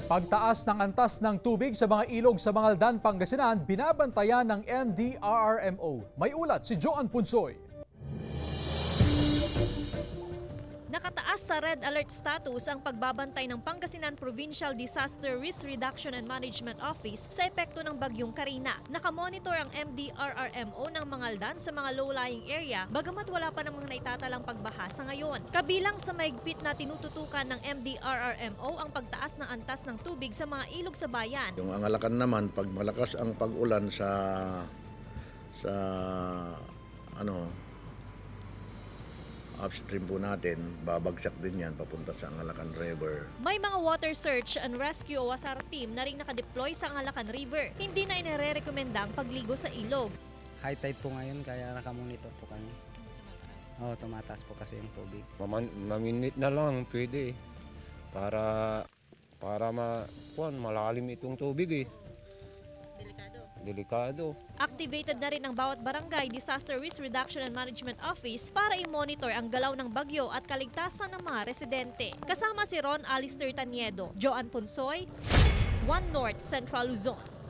Pagtaas ng antas ng tubig sa mga ilog sa Mangaldan, Pangasinan, binabantayan ng MDRRMO. May ulat si Joan Punsoy. Nakataas sa red alert status ang pagbabantay ng Pangasinan Provincial Disaster Risk Reduction and Management Office sa epekto ng bagyong Karina. Nakamonitor ang MDRRMO ng Mangaldan sa mga low-lying area, bagamat wala pa namang naitatalang pagbaha sa ngayon. Kabilang sa maigpit na tinututukan ng MDRRMO ang pagtaas ng antas ng tubig sa mga ilog sa bayan. Yung Angalakan naman, pag malakas ang pag-ulan sa upstream po natin, babagsak din yan papunta sa Angalakan River. May mga water search and rescue o WASAR team na rin nakadeploy sa Angalakan River. Hindi na inirekomenda ang pagligo sa ilog. High tide po ngayon kaya nakamonitor po kami. Oo, tumataas po kasi yung tubig. Maminit na lang pwede para malalim itong tubig eh. Delikado. Activated na rin ang bawat barangay Disaster Risk Reduction and Management Office para i-monitor ang galaw ng bagyo at kaligtasan ng mga residente. Kasama si Ron Alister Taniedo, Joan Punsoy, One North Central Luzon.